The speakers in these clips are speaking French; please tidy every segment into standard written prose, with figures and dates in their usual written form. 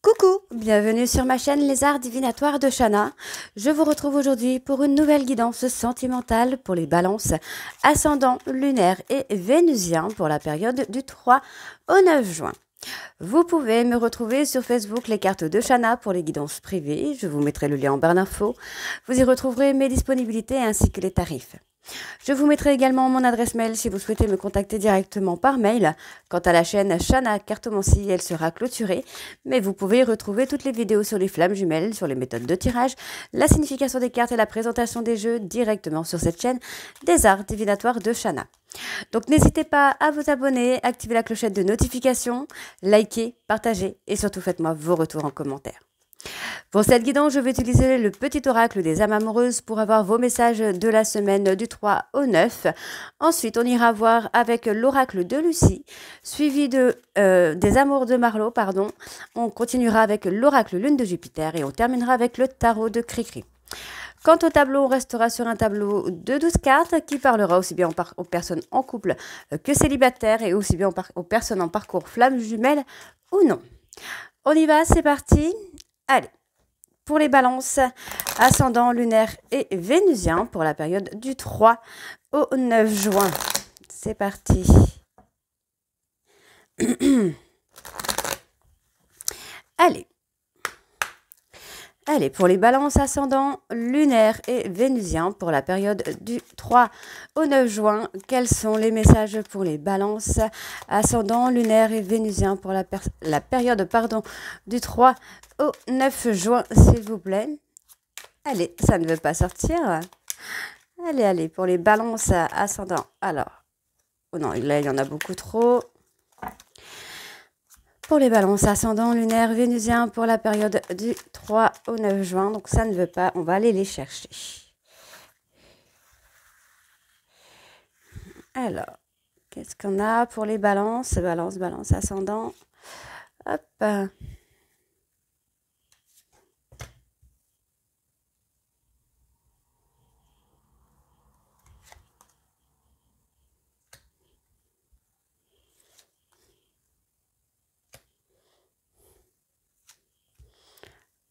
Coucou, bienvenue sur ma chaîne Les Arts Divinatoires de Shana. Je vous retrouve aujourd'hui pour une nouvelle guidance sentimentale pour les balances ascendant, lunaire et vénusien pour la période du 3 au 9 juin. Vous pouvez me retrouver sur Facebook Les Cartes de Shana pour les guidances privées. Je vous mettrai le lien en barre d'infos. Vous y retrouverez mes disponibilités ainsi que les tarifs. Je vous mettrai également mon adresse mail si vous souhaitez me contacter directement par mail. Quant à la chaîne Shana Cartomancie, elle sera clôturée, mais vous pouvez retrouver toutes les vidéos sur les flammes jumelles, sur les méthodes de tirage, la signification des cartes et la présentation des jeux directement sur cette chaîne des Arts Divinatoires de Shana. Donc n'hésitez pas à vous abonner, activer la clochette de notification, liker, partager et surtout faites-moi vos retours en commentaire. Pour cette guidance, je vais utiliser le petit oracle des âmes amoureuses pour avoir vos messages de la semaine du 3 au 9. Ensuite, on ira voir avec l'oracle de Lucie, suivi des amours de Marlowe, pardon. On continuera avec l'oracle lune de Jupiter et on terminera avec le tarot de Cricri. Quant au tableau, on restera sur un tableau de 12 cartes qui parlera aussi bien aux personnes en couple que célibataires et aussi bien aux personnes en parcours flamme jumelle ou non. On y va, c'est parti. Allez, pour les balances, ascendant, lunaire et vénusien pour la période du 3 au 9 juin. C'est parti. Allez. Allez, pour les balances ascendant, lunaire et vénusien pour la période du 3 au 9 juin, quels sont les messages pour les balances ascendant, lunaire et vénusien pour la période du 3 au 9 juin, s'il vous plaît. Allez, ça ne veut pas sortir. Allez, allez, pour les balances ascendant. Alors, oh non, là, il y en a beaucoup trop. Pour les balances ascendant, lunaire, vénusien pour la période du 3 au 9 juin. Donc ça ne veut pas, on va aller les chercher. Alors, qu'est-ce qu'on a pour les balances? Balance ascendant. Hop.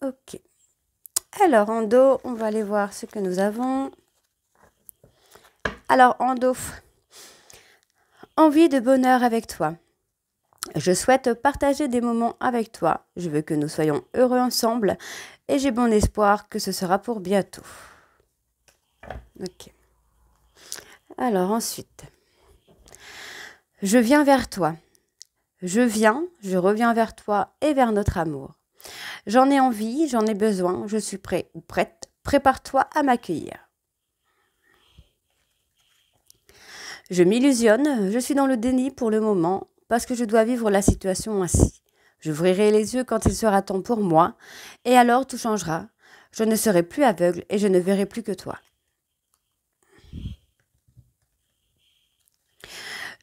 Ok. Alors, en dos, on va aller voir ce que nous avons. Alors, en dos, envie de bonheur avec toi. Je souhaite partager des moments avec toi. Je veux que nous soyons heureux ensemble et j'ai bon espoir que ce sera pour bientôt. Ok. Alors, ensuite, je viens vers toi. Je reviens vers toi et vers notre amour. J'en ai envie, j'en ai besoin, je suis prêt ou prête. Prépare-toi à m'accueillir. Je m'illusionne, je suis dans le déni pour le moment parce que je dois vivre la situation ainsi. J'ouvrirai les yeux quand il sera temps pour moi et alors tout changera. Je ne serai plus aveugle et je ne verrai plus que toi.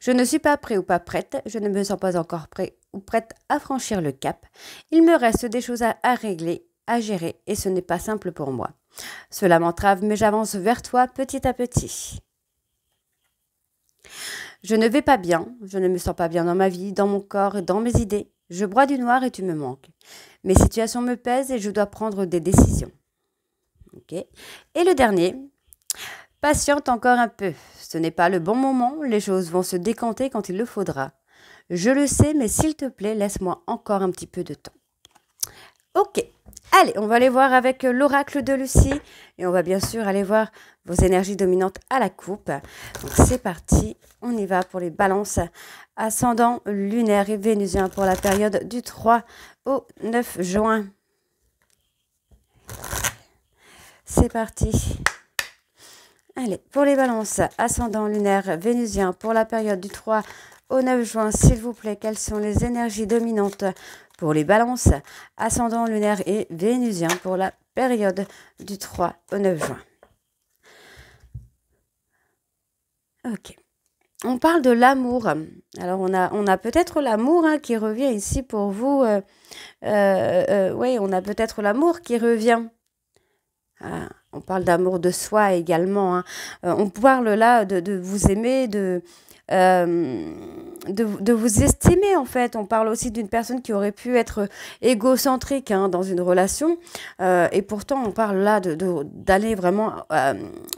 Je ne suis pas prêt ou pas prête, je ne me sens pas encore prêt ou prête à franchir le cap. Il me reste des choses à régler, à gérer et ce n'est pas simple pour moi. Cela m'entrave mais j'avance vers toi petit à petit. Je ne vais pas bien, je ne me sens pas bien dans ma vie, dans mon corps et dans mes idées. Je broie du noir et tu me manques. Mes situations me pèsent et je dois prendre des décisions. Ok. Et le dernier, patiente encore un peu. Ce n'est pas le bon moment, les choses vont se décanter quand il le faudra. Je le sais, mais s'il te plaît, laisse-moi encore un petit peu de temps. Ok, allez, on va aller voir avec l'oracle de Lucie et on va bien sûr aller voir vos énergies dominantes à la coupe. Donc c'est parti, on y va pour les balances ascendant, lunaire et vénusien pour la période du 3 au 9 juin. C'est parti. Allez, pour les balances ascendant, lunaire, vénusien pour la période du 3 au 9 juin, s'il vous plaît, quelles sont les énergies dominantes pour les balances ascendant, lunaire et vénusien pour la période du 3 au 9 juin. Ok. On parle de l'amour. Alors, on a peut-être l'amour qui revient ici pour vous. Oui, on a peut-être l'amour qui revient. On parle d'amour de soi également. On parle là de vous aimer, de vous estimer en fait. On parle aussi d'une personne qui aurait pu être égocentrique hein, dans une relation et pourtant on parle là d'aller vraiment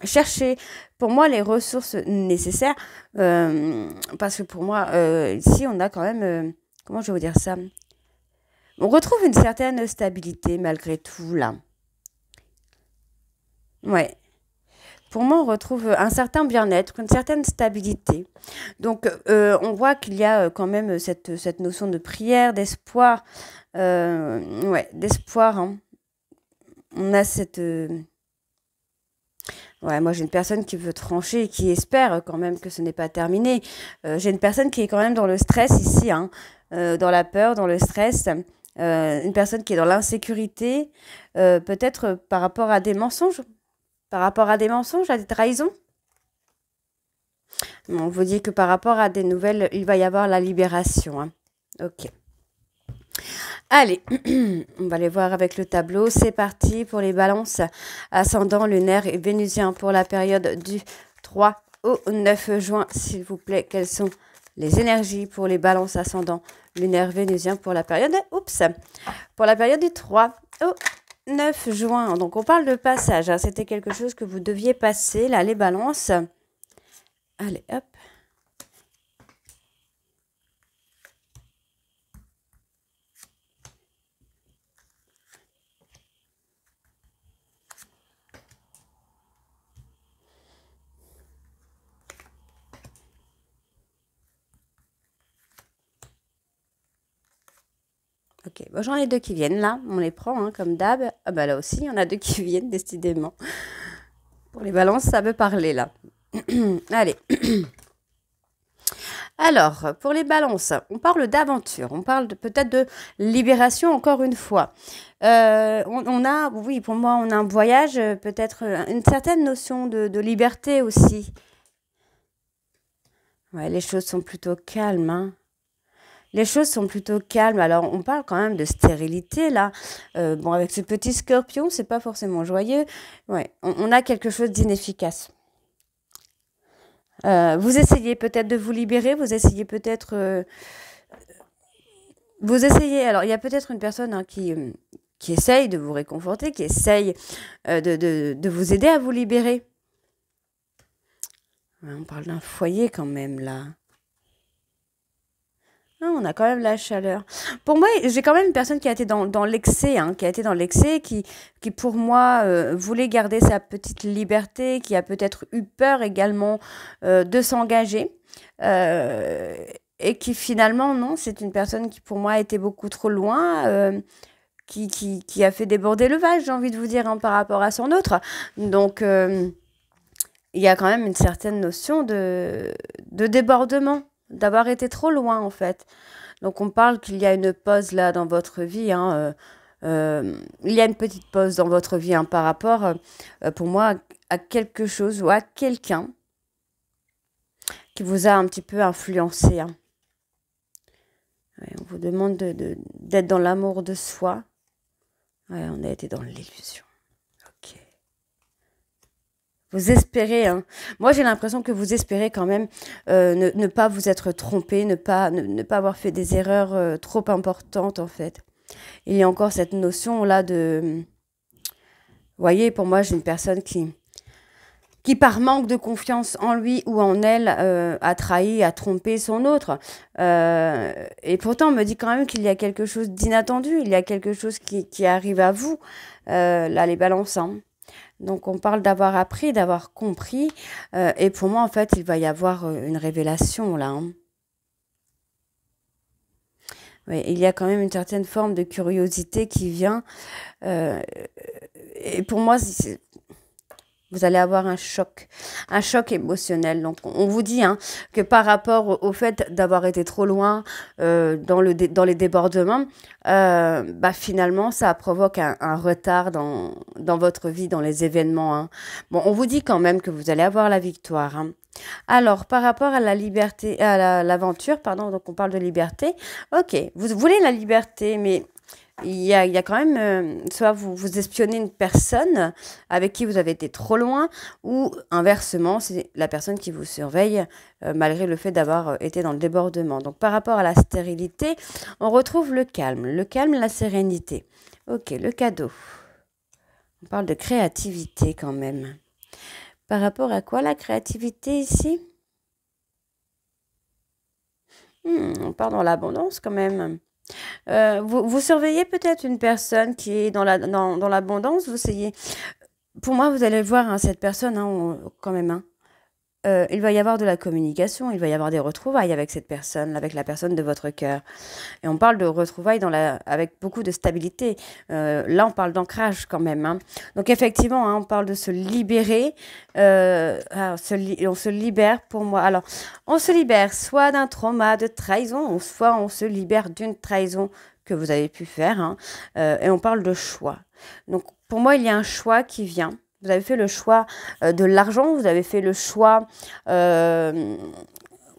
chercher pour moi les ressources nécessaires parce que pour moi ici on a quand même comment je vais vous dire ça, on retrouve une certaine stabilité malgré tout là. Ouais. Pour moi, on retrouve un certain bien-être, une certaine stabilité. Donc, on voit qu'il y a quand même cette notion de prière, d'espoir. Ouais, d'espoir. Hein. On a cette... Ouais, moi, j'ai une personne qui veut trancher et qui espère quand même que ce n'est pas terminé. J'ai une personne qui est quand même dans le stress ici, hein, dans la peur, dans le stress. Une personne qui est dans l'insécurité, peut-être par rapport à des mensonges. Par rapport à des mensonges, à des trahisons. On vous dit que par rapport à des nouvelles, il va y avoir la libération. Hein. Ok. Allez, on va aller voir avec le tableau. C'est parti pour les balances ascendant lunaire et vénusien pour la période du 3 au 9 juin. S'il vous plaît, quelles sont les énergies pour les balances ascendant lunaire vénusien pour la période, pour la période du 3 au 9 juin. Donc, on parle de passage. Hein. C'était quelque chose que vous deviez passer, là, les balances. Allez, hop. Ok, bon, j'en ai deux qui viennent là, on les prend hein, comme d'hab. Ah bah là aussi, il y en a deux qui viennent décidément. Pour les balances, ça veut parler là. Allez. Alors, pour les balances, on parle d'aventure, on parle peut-être de libération encore une fois. On a, oui, pour moi, on a un voyage, peut-être une certaine notion de liberté aussi. Ouais, les choses sont plutôt calmes, hein. Les choses sont plutôt calmes. Alors, on parle quand même de stérilité, là. Bon, avec ce petit scorpion, c'est pas forcément joyeux. Ouais, on a quelque chose d'inefficace. Vous essayez peut-être de vous libérer, vous essayez peut-être... vous essayez... Alors, il y a peut-être une personne hein, qui essaye de vous réconforter, qui essaye de vous aider à vous libérer. Ouais, on parle d'un foyer quand même, là. Ah, on a quand même la chaleur. Pour moi, j'ai quand même une personne qui a été dans l'excès, hein, qui a été dans l'excès, qui pour moi voulait garder sa petite liberté, qui a peut-être eu peur également de s'engager. euh, et qui finalement, non, c'est une personne qui pour moi était beaucoup trop loin, qui a fait déborder le vase, j'ai envie de vous dire, hein, par rapport à son autre. Donc, il y a quand même une certaine notion de débordement, d'avoir été trop loin en fait. Donc on parle qu'il y a une pause là dans votre vie. Hein, il y a une petite pause dans votre vie hein, par rapport, pour moi, à quelque chose ou à quelqu'un qui vous a un petit peu influencé. Hein. Ouais, on vous demande d'être dans l'amour de soi. Ouais, on a été dans l'illusion. Ok. Vous espérez, hein. Moi j'ai l'impression que vous espérez quand même ne pas vous être trompé, ne pas avoir fait des erreurs trop importantes en fait. Il y a encore cette notion là de... Vous voyez, pour moi j'ai une personne qui par manque de confiance en lui ou en elle a trahi, a trompé son autre. Et pourtant on me dit quand même qu'il y a quelque chose d'inattendu, il y a quelque chose qui arrive à vous, là les balances. Hein. Donc on parle d'avoir appris, d'avoir compris. Et pour moi, en fait, il va y avoir une révélation là. Hein. Ouais, il y a quand même une certaine forme de curiosité qui vient. Euh, et pour moi, vous allez avoir un choc émotionnel. Donc, on vous dit hein, que par rapport au fait d'avoir été trop loin dans les débordements, bah, finalement, ça provoque un retard dans votre vie, dans les événements. Hein. Bon, on vous dit quand même que vous allez avoir la victoire. Hein. Alors, par rapport à la liberté, à l'aventure, pardon, donc on parle de liberté. Ok, vous voulez la liberté, mais il y a quand même, soit vous espionnez une personne avec qui vous avez été trop loin, ou inversement, c'est la personne qui vous surveille malgré le fait d'avoir été dans le débordement. Donc par rapport à la stérilité, on retrouve le calme, la sérénité. Ok, le cadeau. On parle de créativité quand même. Par rapport à quoi la créativité ici? On part dans l'abondance quand même. Vous surveillez peut-être une personne qui est dans l'abondance. Vous essayez. Pour moi, vous allez voir hein, cette personne hein, quand même. Hein. Il va y avoir de la communication, il va y avoir des retrouvailles avec cette personne, avec la personne de votre cœur. Et on parle de retrouvailles avec beaucoup de stabilité. Là, on parle d'ancrage quand même. Hein. Donc effectivement, hein, on parle de se libérer. On se libère pour moi. Alors, on se libère soit d'un trauma de trahison, soit on se libère d'une trahison que vous avez pu faire. Hein. Et on parle de choix. Donc pour moi, il y a un choix qui vient. Vous avez fait le choix de l'argent, vous avez fait le choix... ouais,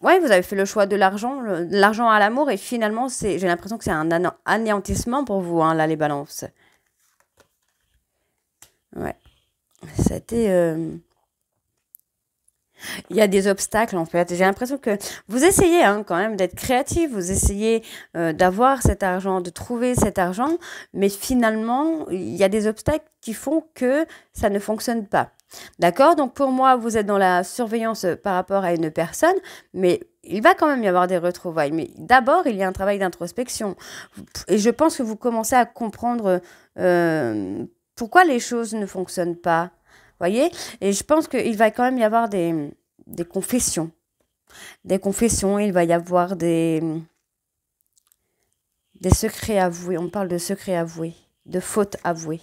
vous avez fait le choix de l'argent à l'amour, et finalement, j'ai l'impression que c'est un anéantissement pour vous, hein, là, les balances. Ouais, c'était... Il y a des obstacles en fait. J'ai l'impression que vous essayez hein, quand même d'être créatif, vous essayez d'avoir cet argent, de trouver cet argent, mais finalement, il y a des obstacles qui font que ça ne fonctionne pas. D'accord? Donc pour moi, vous êtes dans la surveillance par rapport à une personne, mais il va quand même y avoir des retrouvailles. Mais d'abord, il y a un travail d'introspection. Et je pense que vous commencez à comprendre pourquoi les choses ne fonctionnent pas. Voyez? Et je pense qu'il va quand même y avoir des confessions. Des confessions, il va y avoir des secrets avoués. On parle de secrets avoués, de fautes avouées.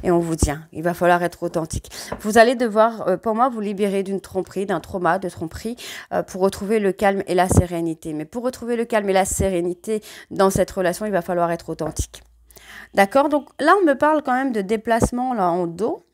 Et on vous dit, hein, il va falloir être authentique. Vous allez devoir, pour moi, vous libérer d'une tromperie, d'un trauma de tromperie, pour retrouver le calme et la sérénité. Mais pour retrouver le calme et la sérénité dans cette relation, il va falloir être authentique. D'accord? Donc là, on me parle quand même de déplacement là, en dos.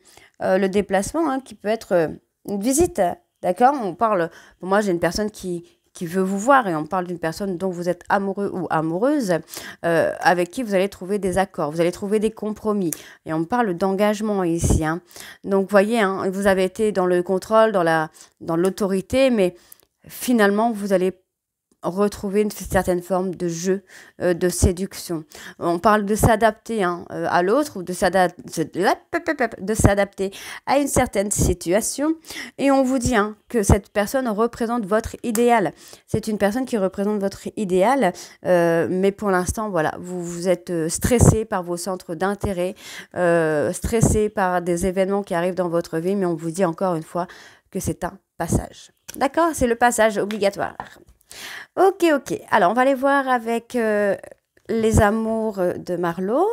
Le déplacement hein, qui peut être une visite. D'accord? On parle... Pour moi, j'ai une personne qui veut vous voir et on parle d'une personne dont vous êtes amoureux ou amoureuse, avec qui vous allez trouver des accords, vous allez trouver des compromis. Et on parle d'engagement ici. Hein. Donc, vous voyez, hein, vous avez été dans le contrôle, dans l'autorité, mais finalement, vous allez retrouver une certaine forme de jeu, de séduction. On parle de s'adapter hein, à l'autre ou de s'adapter à une certaine situation. Et on vous dit hein, que cette personne représente votre idéal. C'est une personne qui représente votre idéal, mais pour l'instant, voilà, vous êtes stressé par vos centres d'intérêt, stressé par des événements qui arrivent dans votre vie, mais on vous dit encore une fois que c'est un passage. D'accord? C'est le passage obligatoire. Ok, ok. Alors, on va aller voir avec les amours de Marlo.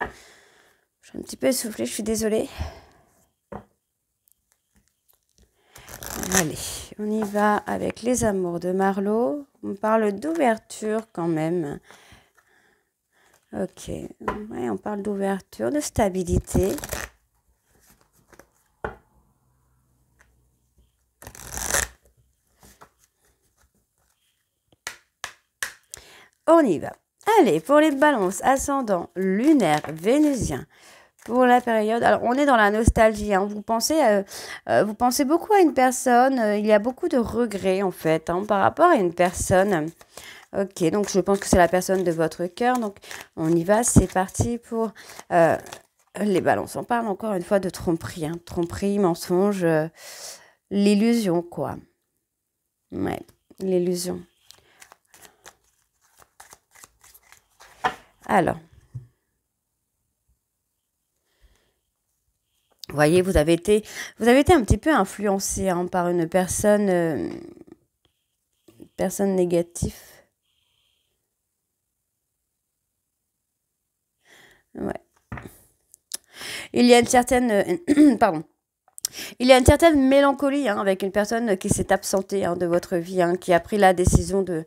Je suis un petit peu essoufflée, je suis désolée. Allez, on y va avec les amours de Marlo. On parle d'ouverture quand même. Ok, ouais, on parle d'ouverture, de stabilité. On y va. Allez, pour les balances, ascendant, lunaire, vénusien, pour la période... Alors, on est dans la nostalgie. Hein. Vous pensez beaucoup à une personne. Il y a beaucoup de regrets, en fait, hein, par rapport à une personne. Ok, donc je pense que c'est la personne de votre cœur. Donc, on y va. C'est parti pour les balances. On parle encore une fois de tromperie. Hein. Tromperie, mensonge, l'illusion, quoi. Ouais, l'illusion. Alors, vous voyez, vous avez été un petit peu influencé hein, par une personne négative. Ouais. Il y a une certaine... pardon. Il y a une certaine mélancolie hein, avec une personne qui s'est absentée hein, de votre vie, hein, qui a pris la décision de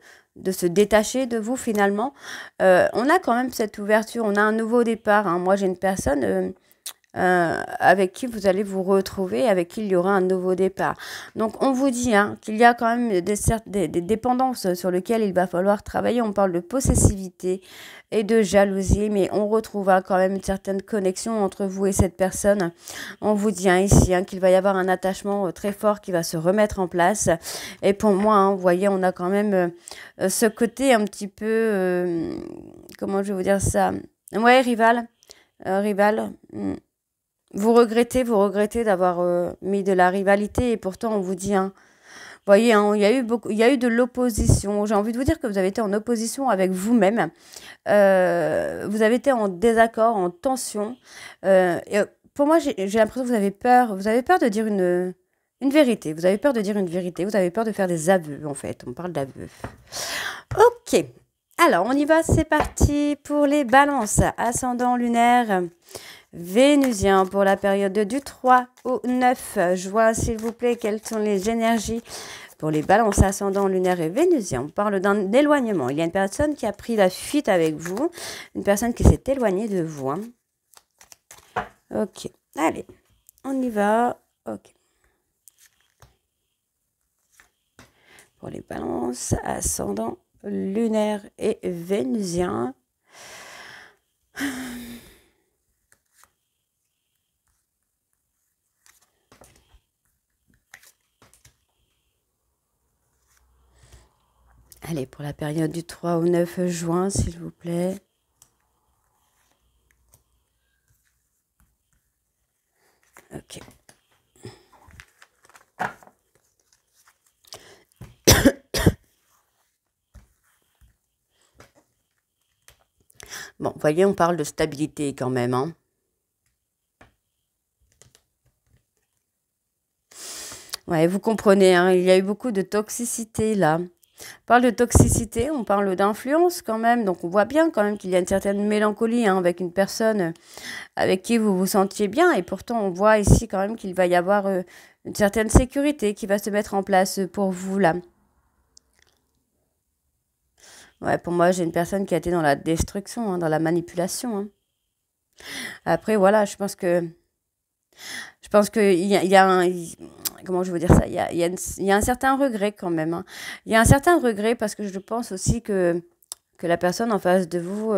se détacher de vous finalement. On a quand même cette ouverture, on a un nouveau départ. Hein. Moi, j'ai une personne avec qui vous allez vous retrouver, avec qui il y aura un nouveau départ. Donc on vous dit hein, qu'il y a quand même des dépendances sur lesquelles il va falloir travailler. On parle de possessivité et de jalousie, mais on retrouvera quand même une certaine connexion entre vous et cette personne. On vous dit hein, ici hein, qu'il va y avoir un attachement très fort qui va se remettre en place. Et pour moi, hein, vous voyez, on a quand même ce côté un petit peu, comment je vais vous dire ça? Ouais, rival. Rival. Vous regrettez d'avoir mis de la rivalité et pourtant on vous dit, hein, vous voyez, hein, il y a eu de l'opposition. J'ai envie de vous dire que vous avez été en opposition avec vous-même. Vous avez été en désaccord, en tension. Pour moi, j'ai l'impression que vous avez peur. Vous avez peur de dire une vérité. Vous avez peur de dire une vérité. Vous avez peur de faire des aveux, en fait. On parle d'aveux. Ok. Alors, on y va. C'est parti pour les balances. Ascendant lunaire. Vénusien pour la période du 3 au 9 juin, s'il vous plaît, quelles sont les énergies pour les balances ascendant lunaire et vénusien? On parle d'un éloignement. Il y a une personne qui a pris la fuite avec vous, une personne qui s'est éloignée de vous. Hein. Ok, allez, on y va. Ok. Pour les balances ascendant lunaire et vénusien. Allez, pour la période du 3 au 9 juin, s'il vous plaît. Ok. Bon, vous voyez, on parle de stabilité quand même, hein. Ouais, vous comprenez, hein, il y a eu beaucoup de toxicité là. On parle de toxicité, on parle d'influence quand même, donc on voit bien quand même qu'il y a une certaine mélancolie hein, avec une personne avec qui vous vous sentiez bien, et pourtant on voit ici quand même qu'il va y avoir une certaine sécurité qui va se mettre en place pour vous là. Ouais, pour moi j'ai une personne qui a été dans la destruction, hein, dans la manipulation. Hein. Après voilà, je pense que il y a un, comment je veux dire ça, il y a un certain regret quand même. Hein. Il y a un certain regret parce que je pense aussi que la personne en face de vous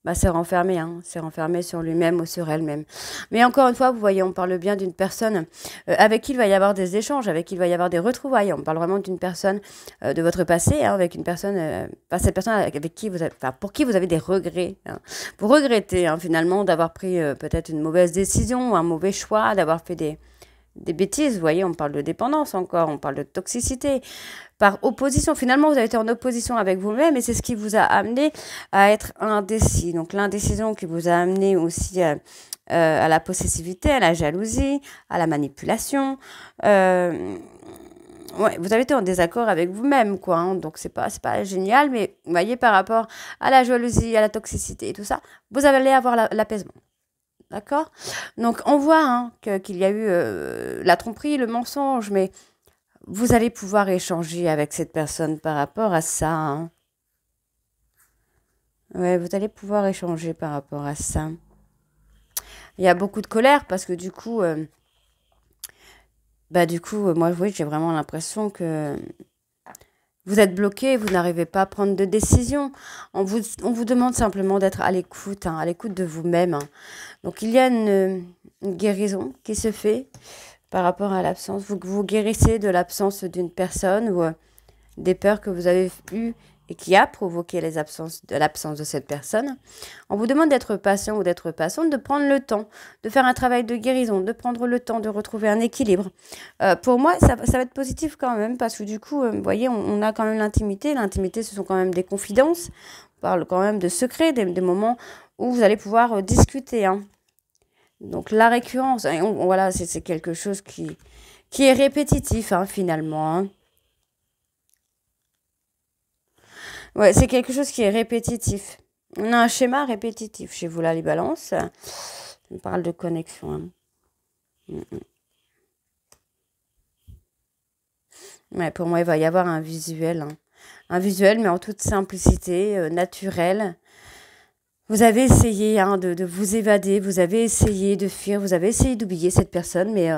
bah, s'est renfermée sur lui-même ou sur elle-même. Mais encore une fois, vous voyez, on parle bien d'une personne avec qui il va y avoir des échanges, avec qui il va y avoir des retrouvailles. On parle vraiment d'une personne de votre passé, hein, avec une personne, pas cette personne avec qui vous avez, enfin, pour qui vous avez des regrets. Hein. Vous regrettez hein, finalement d'avoir pris peut-être une mauvaise décision ou un mauvais choix, d'avoir fait des bêtises, vous voyez, on parle de dépendance encore, on parle de toxicité, par opposition. Finalement, vous avez été en opposition avec vous-même et c'est ce qui vous a amené à être indécis. Donc l'indécision qui vous a amené aussi à la possessivité, à la jalousie, à la manipulation. Ouais, vous avez été en désaccord avec vous-même, quoi. Hein, donc c'est pas génial, mais vous voyez, par rapport à la jalousie, à la toxicité et tout ça, vous allez avoir l'apaisement. D'accord? Donc, on voit hein, qu'il y a eu la tromperie, le mensonge, mais vous allez pouvoir échanger avec cette personne par rapport à ça. Hein. Ouais, vous allez pouvoir échanger par rapport à ça. Il y a beaucoup de colère parce que du coup, moi, oui, j'ai vraiment l'impression que vous êtes bloqué, vous n'arrivez pas à prendre de décision. On vous demande simplement d'être à l'écoute, hein, à l'écoute de vous-même. Hein. Donc, il y a une guérison qui se fait par rapport à l'absence. Vous guérissez de l'absence d'une personne ou des peurs que vous avez eues et qui a provoqué l'absence de cette personne. On vous demande d'être patient ou d'être patiente, de prendre le temps, de faire un travail de guérison, de prendre le temps de retrouver un équilibre. Pour moi, ça va être positif quand même parce que du coup, vous voyez, on a quand même l'intimité. L'intimité, ce sont quand même des confidences. On parle quand même de secrets, des moments où vous allez pouvoir discuter. Hein. Donc la récurrence, voilà, c'est quelque chose qui est répétitif hein, finalement. Hein. Ouais, c'est quelque chose qui est répétitif. On a un schéma répétitif chez vous là, les balances. On parle de connexion. Hein. Ouais, pour moi, il va y avoir un visuel. Hein. Un visuel, mais en toute simplicité, naturel. Vous avez essayé hein, de vous évader, vous avez essayé de fuir, vous avez essayé d'oublier cette personne, mais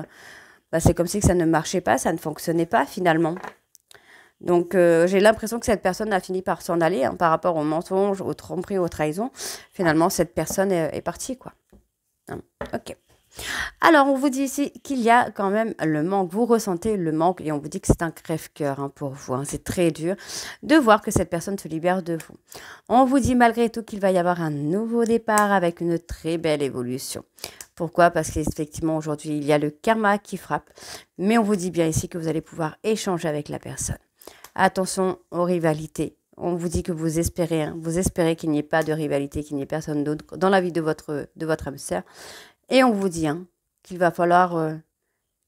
bah, c'est comme si que ça ne marchait pas, ça ne fonctionnait pas finalement. Donc j'ai l'impression que cette personne a fini par s'en aller hein, par rapport aux mensonges, aux tromperies, aux trahisons. Finalement, cette personne est partie, quoi. Hein, ok. Alors, on vous dit ici qu'il y a quand même le manque. Vous ressentez le manque et on vous dit que c'est un crève-cœur hein, pour vous. Hein. C'est très dur de voir que cette personne se libère de vous. On vous dit malgré tout qu'il va y avoir un nouveau départ avec une très belle évolution. Pourquoi? Parce qu'effectivement, aujourd'hui, il y a le karma qui frappe. Mais on vous dit bien ici que vous allez pouvoir échanger avec la personne. Attention aux rivalités. On vous dit que vous espérez qu'il n'y ait pas de rivalité, qu'il n'y ait personne d'autre dans la vie de votre âme sœur. Et on vous dit hein, qu'il va falloir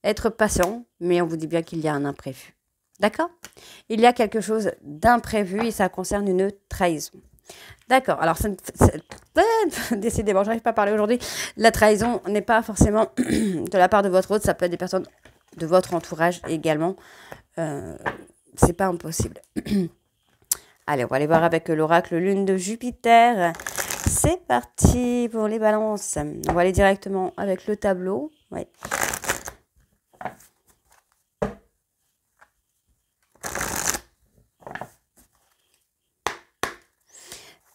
être patient, mais on vous dit bien qu'il y a un imprévu. D'accord? Il y a quelque chose d'imprévu et ça concerne une trahison. D'accord, alors décidément, je n'arrive pas à parler aujourd'hui. La trahison n'est pas forcément de la part de votre hôte, ça peut être des personnes de votre entourage également. C'est pas impossible. Allez, on va aller voir avec l'oracle Lune de Jupiter. C'est parti pour les balances. On va aller directement avec le tableau. Ouais.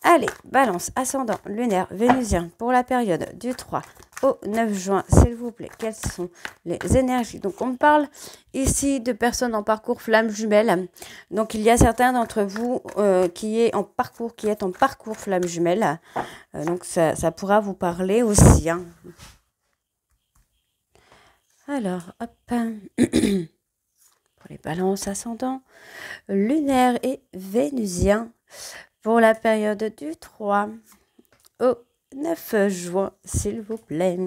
Allez, balance, ascendant, lunaire, vénusien pour la période du 3 au 9 juin, s'il vous plaît. Quelles sont les énergies? Donc, on parle ici de personnes en parcours flamme jumelle. Donc, il y a certains d'entre vous qui est en parcours flamme jumelle. Donc, ça pourra vous parler aussi. Hein. Alors, hop. Pour les balances ascendant, lunaire et vénusien. Pour la période du 3 au 9 juin, s'il vous plaît.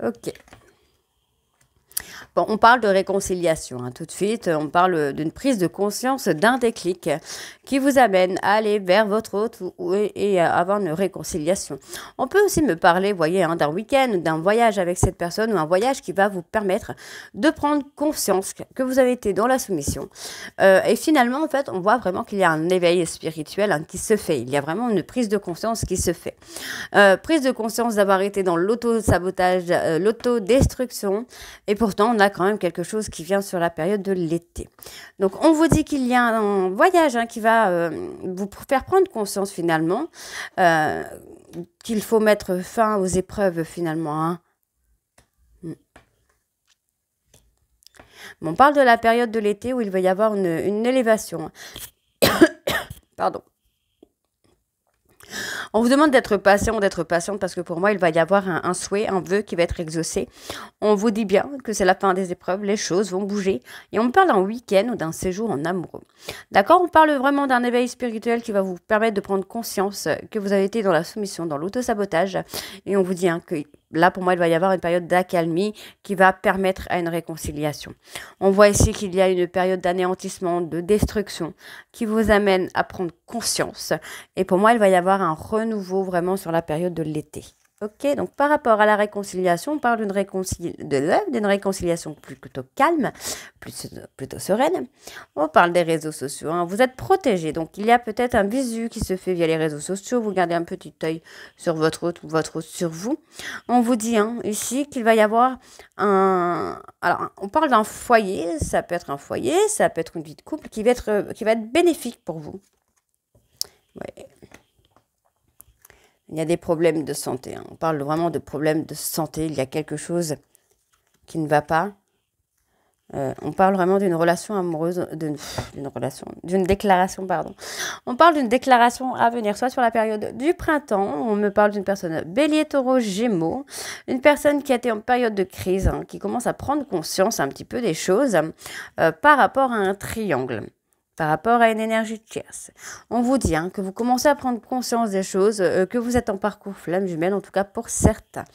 Ok. Bon, on parle de réconciliation hein, tout de suite. On parle d'une prise de conscience, d'un déclic qui vous amène à aller vers votre hôte et à avoir une réconciliation. On peut aussi me parler, vous voyez, hein, d'un week-end, d'un voyage avec cette personne ou un voyage qui va vous permettre de prendre conscience que vous avez été dans la soumission. Et finalement, en fait, on voit vraiment qu'il y a un éveil spirituel hein, qui se fait. Il y a vraiment une prise de conscience qui se fait. Prise de conscience d'avoir été dans l'auto-sabotage, l'autodestruction. Et pourtant, on a quand même quelque chose qui vient sur la période de l'été. Donc, on vous dit qu'il y a un voyage hein, qui va vous faire prendre conscience finalement qu'il faut mettre fin aux épreuves finalement. Hein. On parle de la période de l'été où il va y avoir une élévation. Pardon. On vous demande d'être patient, d'être patiente parce que pour moi, il va y avoir un souhait, un vœu qui va être exaucé. On vous dit bien que c'est la fin des épreuves, les choses vont bouger. Et on me parle d'un week-end ou d'un séjour en amoureux. D'accord? On parle vraiment d'un éveil spirituel qui va vous permettre de prendre conscience que vous avez été dans la soumission, dans l'autosabotage. Et on vous dit hein, que là, pour moi, il va y avoir une période d'accalmie qui va permettre à une réconciliation. On voit ici qu'il y a une période d'anéantissement, de destruction qui vous amène à prendre conscience. Et pour moi, il va y avoir un renouveau vraiment sur la période de l'été. Ok, donc par rapport à la réconciliation, on parle d'une réconciliation plutôt calme, plutôt sereine. On parle des réseaux sociaux. Hein. Vous êtes protégés, donc il y a peut-être un visu qui se fait via les réseaux sociaux. Vous gardez un petit œil sur votre hôte ou votre hôte sur vous. On vous dit hein, ici qu'il va y avoir un... Alors, on parle d'un foyer. Ça peut être un foyer, ça peut être une vie de couple qui va être bénéfique pour vous. Ouais. Il y a des problèmes de santé. Hein. On parle vraiment de problèmes de santé. Il y a quelque chose qui ne va pas. On parle vraiment d'une relation amoureuse, d'une déclaration, pardon. On parle d'une déclaration à venir, soit sur la période du printemps. On me parle d'une personne bélier, taureau, gémeaux. Une personne qui a été en période de crise, hein, qui commence à prendre conscience un petit peu des choses par rapport à un triangle. Par rapport à une énergie tierce. On vous dit hein, que vous commencez à prendre conscience des choses, que vous êtes en parcours flamme jumelle, en tout cas pour certains.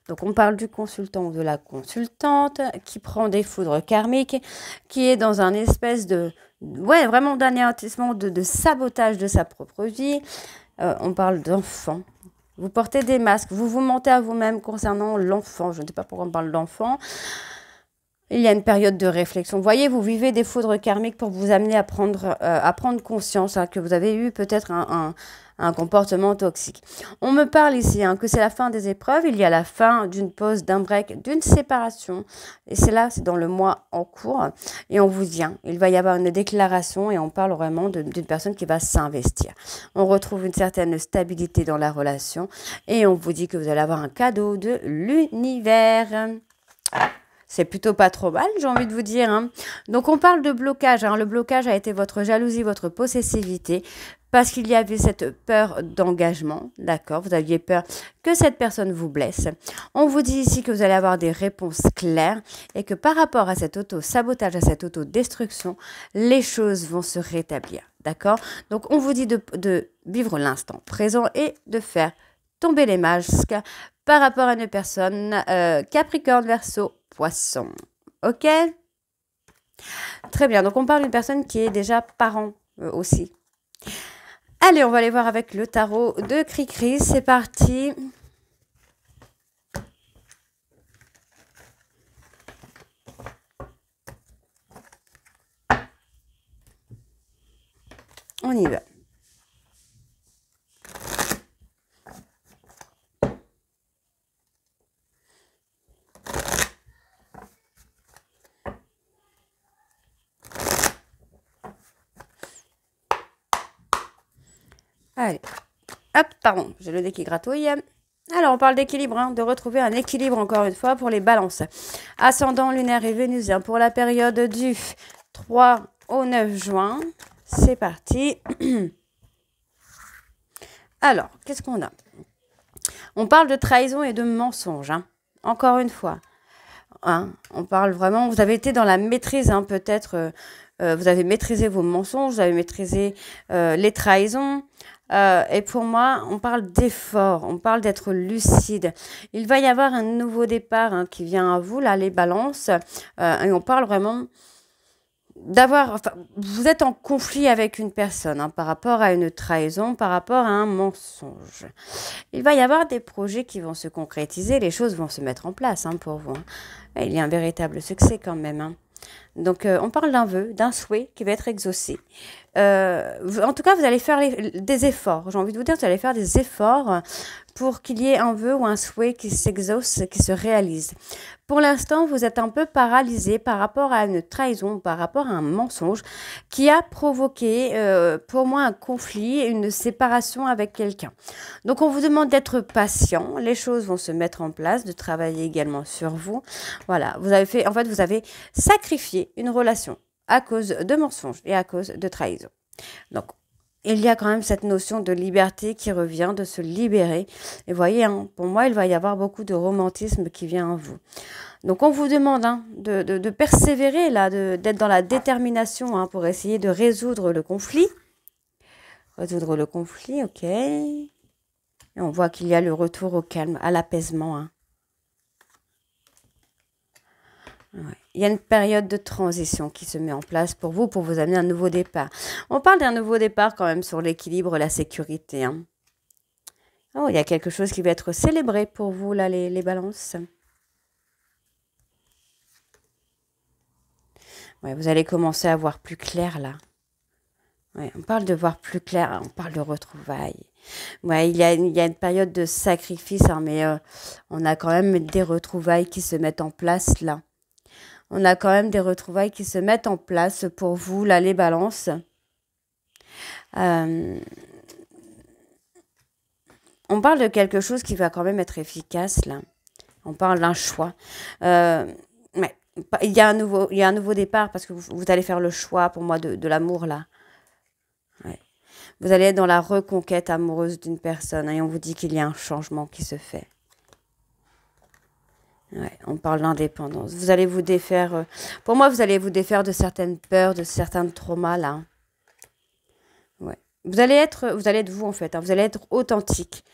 Donc on parle du consultant ou de la consultante qui prend des foudres karmiques, qui est dans un espèce de ouais, vraiment d'anéantissement, de sabotage de sa propre vie. On parle d'enfant. Vous portez des masques, vous vous mentez à vous-même concernant l'enfant. Je ne sais pas pourquoi on parle d'enfant. Il y a une période de réflexion. Vous voyez, vous vivez des foudres karmiques pour vous amener à prendre conscience que vous avez eu peut-être un comportement toxique. On me parle ici que c'est la fin des épreuves. Il y a la fin d'une pause, d'un break, d'une séparation. Et c'est là, c'est dans le mois en cours. Et on vous dit, il va y avoir une déclaration et on parle vraiment d'une personne qui va s'investir. On retrouve une certaine stabilité dans la relation et on vous dit que vous allez avoir un cadeau de l'univers. C'est plutôt pas trop mal, j'ai envie de vous dire. Donc, on parle de blocage. Le blocage a été votre jalousie, votre possessivité, parce qu'il y avait cette peur d'engagement. D'accord, vous aviez peur que cette personne vous blesse. On vous dit ici que vous allez avoir des réponses claires et que par rapport à cet auto-sabotage, à cette auto-destruction, les choses vont se rétablir. D'accord? Donc, on vous dit de vivre l'instant présent et de faire tomber les masques par rapport à une personne Capricorne, Verseau, Poisson. Ok? Très bien. Donc, on parle d'une personne qui est déjà parent aussi. Allez, on va aller voir avec le tarot de Cricri. C'est parti. On y va. Allez, hop, pardon, j'ai le dé qui gratouille. Alors, on parle d'équilibre, de retrouver un équilibre encore une fois pour les balances. Ascendant lunaire et vénusien pour la période du 3 au 9 juin. C'est parti. Alors, qu'est-ce qu'on a? On parle de trahison et de mensonge, encore une fois. On parle vraiment, vous avez été dans la maîtrise, peut-être, vous avez maîtrisé vos mensonges, vous avez maîtrisé les trahisons. Et pour moi, on parle d'effort, on parle d'être lucide. Il va y avoir un nouveau départ qui vient à vous, là, les balances. Et on parle vraiment d'avoir... Enfin, vous êtes en conflit avec une personne par rapport à une trahison, par rapport à un mensonge. Il va y avoir des projets qui vont se concrétiser, les choses vont se mettre en place pour vous. Il y a un véritable succès quand même. Donc, on parle d'un vœu, d'un souhait qui va être exaucé. En tout cas, vous allez faire des efforts. J'ai envie de vous dire, vous allez faire des efforts pour qu'il y ait un vœu ou un souhait qui s'exauce, qui se réalise. Pour l'instant, vous êtes un peu paralysé par rapport à une trahison, par rapport à un mensonge qui a provoqué, pour moi, un conflit, une séparation avec quelqu'un. Donc, on vous demande d'être patient. Les choses vont se mettre en place, de travailler également sur vous. Voilà, vous avez sacrifié une relation à cause de mensonges et à cause de trahison. Donc, il y a quand même cette notion de liberté qui revient, de se libérer. Et voyez, pour moi, il va y avoir beaucoup de romantisme qui vient en vous. Donc, on vous demande de persévérer, là, d'être dans la détermination pour essayer de résoudre le conflit. Résoudre le conflit, ok. Et on voit qu'il y a le retour au calme, à l'apaisement. Ouais. Il y a une période de transition qui se met en place pour vous amener un nouveau départ. On parle d'un nouveau départ quand même sur l'équilibre, la sécurité. Oh, il y a quelque chose qui va être célébré pour vous, là, les balances. Ouais, vous allez commencer à voir plus clair, là. Ouais, on parle de voir plus clair, on parle de retrouvailles. Ouais, il y a une période de sacrifice, mais on a quand même des retrouvailles qui se mettent en place, là. On a quand même des retrouvailles qui se mettent en place pour vous, là, les balances. On parle de quelque chose qui va quand même être efficace, là. On parle d'un choix. Mais il y a un nouveau départ parce que vous allez faire le choix, pour moi, de l'amour, là. Ouais. Vous allez être dans la reconquête amoureuse d'une personne et on vous dit qu'il y a un changement qui se fait. Ouais, on parle d'indépendance. Vous allez vous défaire... pour moi, vous allez vous défaire de certaines peurs, de certains traumas, là. Ouais. vous allez être vous en fait, hein, vous allez être authentique.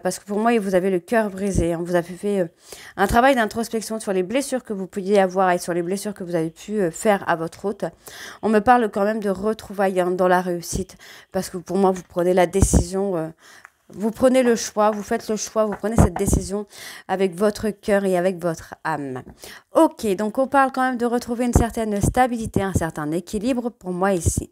Parce que pour moi, vous avez le cœur brisé, hein, vous avez fait un travail d'introspection sur les blessures que vous pouviez avoir et sur les blessures que vous avez pu faire à votre hôte. On me parle quand même de retrouvailles, hein, dans la réussite, parce que pour moi, vous prenez la décision, vous prenez le choix, vous faites le choix, vous prenez cette décision avec votre cœur et avec votre âme. Ok, donc on parle quand même de retrouver une certaine stabilité, un certain équilibre pour moi ici.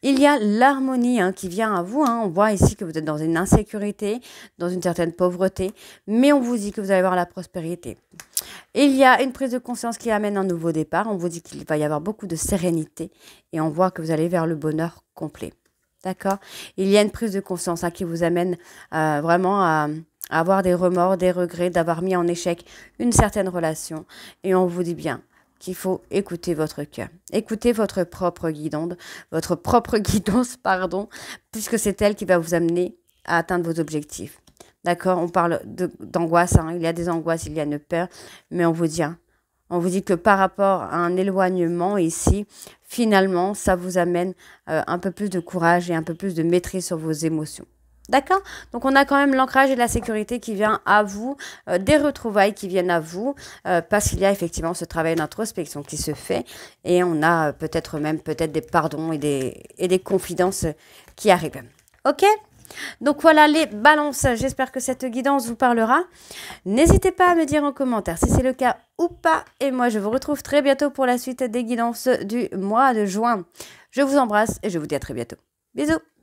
Il y a l'harmonie, hein, qui vient à vous, hein. On voit ici que vous êtes dans une insécurité, dans une certaine pauvreté, mais on vous dit que vous allez avoir la prospérité. Il y a une prise de conscience qui amène un nouveau départ. On vous dit qu'il va y avoir beaucoup de sérénité et on voit que vous allez vers le bonheur complet. D'accord? Il y a une prise de conscience, hein, qui vous amène vraiment à avoir des remords, des regrets, d'avoir mis en échec une certaine relation. Et on vous dit bien qu'il faut écouter votre cœur. Écoutez votre propre guidance, pardon, puisque c'est elle qui va vous amener à atteindre vos objectifs. D'accord? On parle d'angoisse, hein. Il y a des angoisses, il y a une peur, mais on vous dit que par rapport à un éloignement ici, finalement, ça vous amène un peu plus de courage et un peu plus de maîtrise sur vos émotions. D'accord? Donc, on a quand même l'ancrage et la sécurité qui vient à vous, des retrouvailles qui viennent à vous, parce qu'il y a effectivement ce travail d'introspection qui se fait et on a peut-être des pardons et des confidences qui arrivent. Ok? Donc voilà les balances, j'espère que cette guidance vous parlera. N'hésitez pas à me dire en commentaire si c'est le cas ou pas. Et moi, je vous retrouve très bientôt pour la suite des guidances du mois de juin. Je vous embrasse et je vous dis à très bientôt. Bisous!